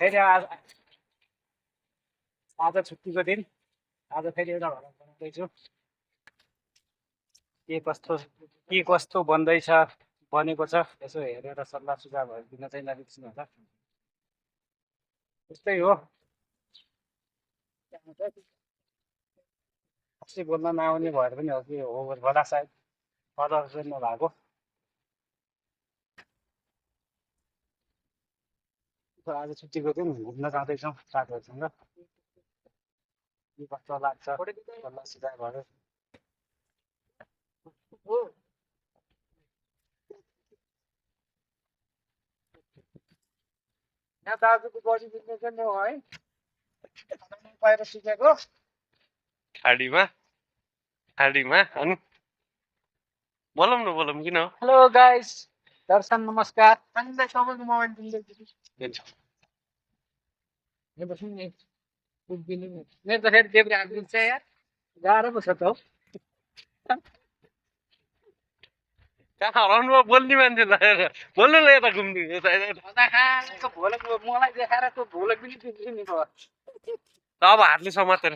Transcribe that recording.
फेरि आज छुट्टीको दिन आज फेरि एउटा घर बनाउँदैछु के कस्तो बन्दैछ बनेको छ यसो हेरेर सल्लाह सुझावहरू दिन चाहिँ नबिर्सिनु होला त्यस्तै हो अस्ति बोल्न नआउने भएर पनि हो कि हो होला सायद कलर चाहिँ नभएको आज छुट्टीको दिन घुम्न जाँदैछौँ साथीहरूसँग के कस्तो लाग्छ सल्लाह सुझावहरू यहाँ दाजुको बडी बिल्ने चाहिँ म है पाएर सिकेको खाडीमा अनि बोलौँ न किन हो हेलो गाइस दर्शन नमस्कार हामीलाई सबैको मोबाइल मेरो त फेरि देब्रे हात दुख्छ यार गाह्रो पो छ त हौ कहाँ हराउनु भयो बोल्ने मान्छे बोल्नु न यता घुम्ने मलाई देखाएर त्यो भोलक पनि अब हातले समातेर